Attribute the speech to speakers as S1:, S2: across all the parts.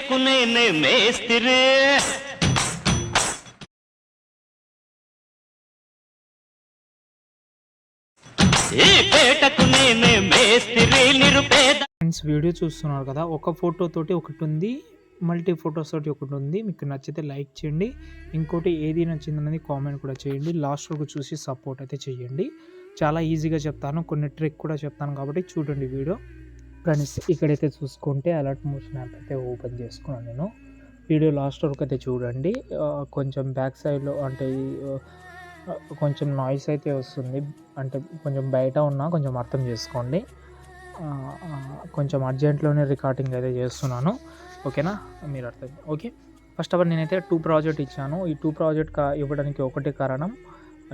S1: పేటకు నేనే మేస్తిరి ఈ పేటకు నేనే మేస్తిరి నిరుపేద.
S2: ఫ్రెండ్స్ వీడియో చూస్తున్నారు కదా, ఒక ఫోటో తోటి ఒకటి ఉంది, మల్టీ ఫొటోస్ తోటి ఒకటి ఉంది. మీకు నచ్చితే లైక్ చేయండి, ఇంకోటి ఏది నచ్చిందనేది కామెంట్ కూడా చేయండి. లాస్ట్ వరకు చూసి సపోర్ట్ అయితే చేయండి. చాలా ఈజీగా చెప్తాను, కొన్ని ట్రిక్ కూడా చెప్తాను కాబట్టి చూడండి వీడియో. ఫ్రెండ్స్ ఇక్కడైతే చూసుకుంటే అలర్ట్ మోషన్ యాప్ అయితే ఓపెన్ చేసుకున్నాను నేను. వీడియో లాస్ట్ వరకు అయితే చూడండి. కొంచెం బ్యాక్ సైడ్లో అంటే కొంచెం నాయిస్ అయితే వస్తుంది, అంటే కొంచెం బయట ఉన్నా కొంచెం అర్థం చేసుకోండి. కొంచెం అర్జెంట్లోనే రికార్డింగ్ అయితే చేస్తున్నాను, ఓకేనా? మీరు అర్థం ఓకే. ఫస్ట్ ఆఫ్ ఆల్ నేనైతే 2 ప్రాజెక్ట్ ఇచ్చాను. ఈ 2 ప్రాజెక్ట్ ఇవ్వడానికి ఒకటే కారణం,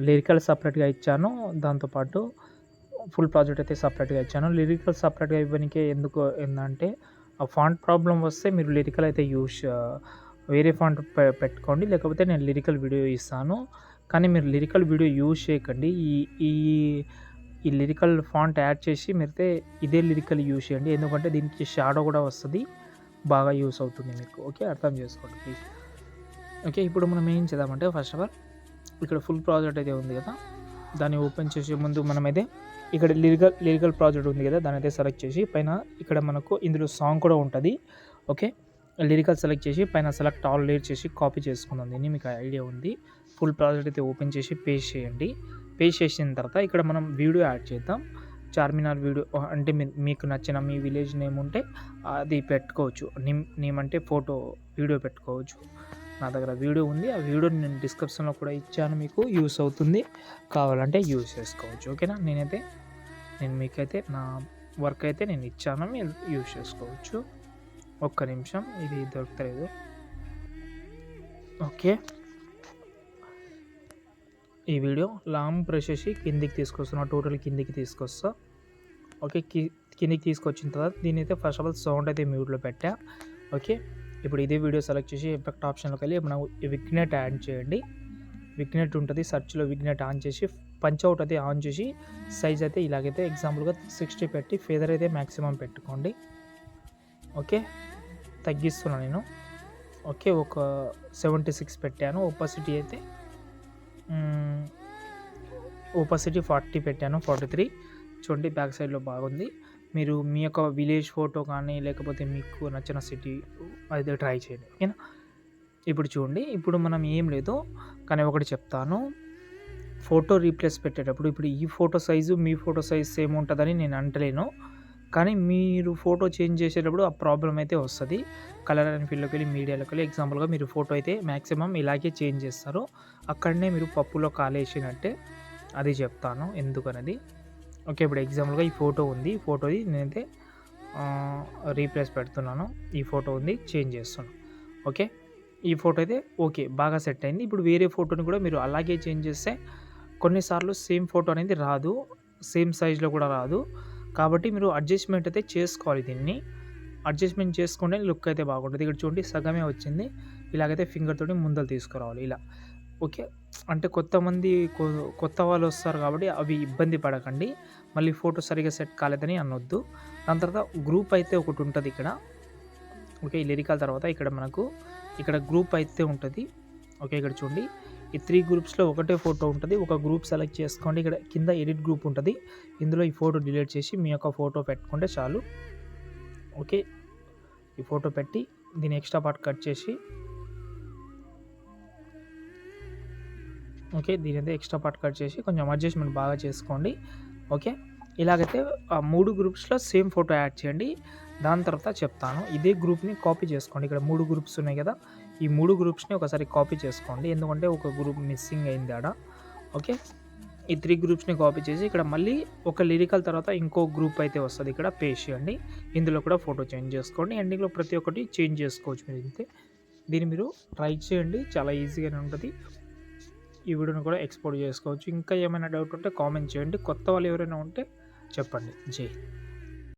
S2: లిరికల్ సపరేట్గా ఇచ్చాను, దాంతోపాటు ఫుల్ ప్రాజెక్ట్ అయితే సపరేట్గా ఇచ్చాను. లిరికల్ సపరేట్గా ఇవ్వడానికి ఎందుకు ఏంటంటే, ఆ ఫాంట్ ప్రాబ్లం వస్తే మీరు లిరికల్ అయితే వేరే ఫాంట్ పెట్టుకోండి, లేకపోతే నేను లిరికల్ వీడియో ఇస్తాను. కానీ మీరు లిరికల్ వీడియో యూజ్ చేయకండి. ఈ ఈ లిరికల్ ఫాంట్ యాడ్ చేసి మీరైతే ఇదే లిరికల్ యూజ్ చేయండి, ఎందుకంటే దీనికి షాడో కూడా వస్తుంది, బాగా యూస్ అవుతుంది మీకు. ఓకే, అర్థం చేసుకోండి ప్లీజ్. ఓకే, ఇప్పుడు మనం ఏం చేద్దామంటే, ఫస్ట్ ఆఫ్ ఆల్ ఇక్కడ ఫుల్ ప్రాజెక్ట్ అయితే ఉంది కదా, దాన్ని ఓపెన్ చేసే ముందు మనమైతే ఇక్కడ లిరికల్ ప్రాజెక్ట్ ఉంది కదా, దాన్ని అయితే సెలెక్ట్ చేసి పైన ఇక్కడ మనకు ఇందులో సాంగ్ కూడా ఉంటుంది. ఓకే, లిరికల్ సెలెక్ట్ చేసి పైన సెలెక్ట్ ఆల్ లేట్ చేసి కాపీ చేసుకుందాం దీన్ని, మీకు ఐడియా ఉంది. ఫుల్ ప్రాజెక్ట్ అయితే ఓపెన్ చేసి పేస్ట్ చేయండి. పేస్ట్ చేసిన తర్వాత ఇక్కడ మనం వీడియో యాడ్ చేద్దాం. చార్మినార్ వీడియో అంటే మీకు నచ్చిన మీ విలేజ్ నేమ్ ఉంటే అది పెట్టుకోవచ్చు. నేమ్ అంటే ఫోటో వీడియో పెట్టుకోవచ్చు. నా దగ్గర వీడియో ఉంది, ఆ వీడియో నేను డిస్క్రిప్షన్లో కూడా ఇచ్చాను, మీకు యూస్ అవుతుంది, కావాలంటే యూస్ చేసుకోవచ్చు. ఓకేనా? నేను మీకైతే నా వర్క్ అయితే నేను ఇచ్చాను, మీరు యూస్ చేసుకోవచ్చు. ఒక్క నిమిషం, ఇది దొరకలేదు. ఓకే, ఈ వీడియో లాంగ్ ప్రెస్ చేసి కిందికి తీసుకొస్తున్నా, టోటల్ కిందికి తీసుకొస్తా. ఓకే, కిందికి తీసుకొచ్చిన తర్వాత దీని అయితే ఫస్ట్ ఆఫ్ ఆల్ సౌండ్ అయితే మ్యూట్లో పెట్టా. ఓకే, ఇప్పుడు ఇదే వీడియో సెలెక్ట్ చేసి ఎఫెక్ట్ ఆప్షన్లోకి వెళ్ళి మనం విగ్నెట్ యాడ్ చేయండి. విగ్నెట్ ఉంటుంది, సెర్చ్లో విగ్నెట్ ఆన్ చేసి పంచ్అవుట్ అయితే ఆన్ చేసి సైజ్ అయితే ఇలాగైతే ఎగ్జాంపుల్గా 60 పెట్టి ఫెదర్ అయితే మ్యాక్సిమం పెట్టుకోండి. ఓకే, తగ్గిస్తున్నాను నేను. ఓకే, ఒక 76 పెట్టాను. ఓపాసిటీ 40 పెట్టాను, 43. చూడండి బ్యాక్ సైడ్లో బాగుంది. మీరు మీ యొక్క విలేజ్ ఫోటో కానీ లేకపోతే మీకు నచ్చిన సిటీ అయితే ట్రై చేయండి, ఓకేనా? ఇప్పుడు చూడండి, ఇప్పుడు మనం ఏం లేదు కానీ ఒకటి చెప్తాను, ఫోటో రీప్లేస్ పెట్టేటప్పుడు ఇప్పుడు ఈ ఫోటో సైజు మీ ఫోటో సైజ్ సేమ్ ఉంటుందని నేను అంటలేను, కానీ మీరు ఫోటో చేంజ్ చేసేటప్పుడు ఆ ప్రాబ్లం అయితే వస్తుంది. కలర్ అండ్ ఫీల్డ్లోకి వెళ్ళి మీడియాలోకి వెళ్ళి ఎగ్జాంపుల్గా మీరు ఫోటో అయితే మ్యాక్సిమం ఇలాగే చేంజ్ చేస్తారు, అక్కడనే మీరు పప్పులో కాలేసినట్టే, అది చెప్తాను ఎందుకనేది. ఓకే, ఇప్పుడు ఎగ్జాంపుల్గా ఈ ఫోటో ఉంది, ఈ ఫోటోది నేనైతే రీప్లేస్ పెడుతున్నాను. ఈ ఫోటో ఉంది, చేంజ్ చేస్తున్నాను. ఓకే, ఈ ఫోటో అయితే ఓకే బాగా సెట్ అయింది. ఇప్పుడు వేరే ఫోటోని కూడా మీరు అలాగే చేంజ్ చేస్తే కొన్నిసార్లు సేమ్ ఫోటో అనేది రాదు, సేమ్ సైజులో కూడా రాదు, కాబట్టి మీరు అడ్జస్ట్మెంట్ అయితే చేసుకోవాలి. దీన్ని అడ్జస్ట్మెంట్ చేసుకుంటే లుక్ అయితే బాగుంటుంది. ఇక్కడ చూడండి సగమే వచ్చింది, ఇలాగైతే ఫింగర్ తోటి ముందలు తీసుకురావాలి ఇలా. ఓకే, అంటే కొత్త వాళ్ళు వస్తారు కాబట్టి అవి ఇబ్బంది పడకండి, మళ్ళీ ఫోటో సరిగా సెట్ కాలేదని అనొద్దు. దాని తర్వాత గ్రూప్ అయితే ఒకటి ఉంటుంది ఇక్కడ. ఓకే, ఈ లిరికల్ తర్వాత ఇక్కడ గ్రూప్ అయితే ఉంటుంది. ఓకే, ఇక్కడ చూడండి ఈ 3 గ్రూప్స్లో ఒకటే ఫోటో ఉంటుంది, ఒక గ్రూప్ సెలెక్ట్ చేసుకోండి. ఇక్కడ కింద ఎడిట్ గ్రూప్ ఉంటుంది, ఇందులో ఈ ఫోటో డిలీట్ చేసి మీ యొక్క ఫోటో పెట్టుకుంటే చాలు. ఓకే, ఈ ఫోటో పెట్టి దీని ఎక్స్ట్రా పార్ట్ కట్ చేసి, ఓకే దీని అయితే ఎక్స్ట్రా పార్ట్ కట్ చేసి కొంచెం అడ్జస్ట్మెంట్ బాగా చేసుకోండి. ఓకే, ఇలాగైతే ఆ 3 గ్రూప్స్లో సేమ్ ఫోటో యాడ్ చేయండి. దాని తర్వాత చెప్తాను, ఇదే గ్రూప్ని కాపీ చేసుకోండి. ఇక్కడ 3 గ్రూప్స్ ఉన్నాయి కదా, ఈ 3 గ్రూప్స్ని ఒకసారి కాపీ చేసుకోండి, ఎందుకంటే ఒక గ్రూప్ మిస్సింగ్ అయింది ఆడ. ఓకే, ఈ 3 గ్రూప్స్ని కాపీ చేసి ఇక్కడ మళ్ళీ ఒక లిరికల్ తర్వాత ఇంకో గ్రూప్ అయితే వస్తుంది, ఇక్కడ పేస్ట్ చేయండి. ఇందులో కూడా ఫోటో చేంజ్ చేసుకోండి, ఎండింగ్లో ప్రతి ఒక్కటి చేంజ్ చేసుకోవచ్చు మీరు. ఇంతే, దీన్ని మీరు ట్రై చేయండి, చాలా ఈజీగానే ఉంటుంది. ఈ వీడియోని కూడా ఎక్స్పోర్ట్ చేసుకోవచ్చు. ఇంకా ఏమైనా డౌట్ ఉంటే కామెంట్ చేయండి, కొత్త వాళ్ళు ఎవరైనా ఉంటే చెప్పండి. జై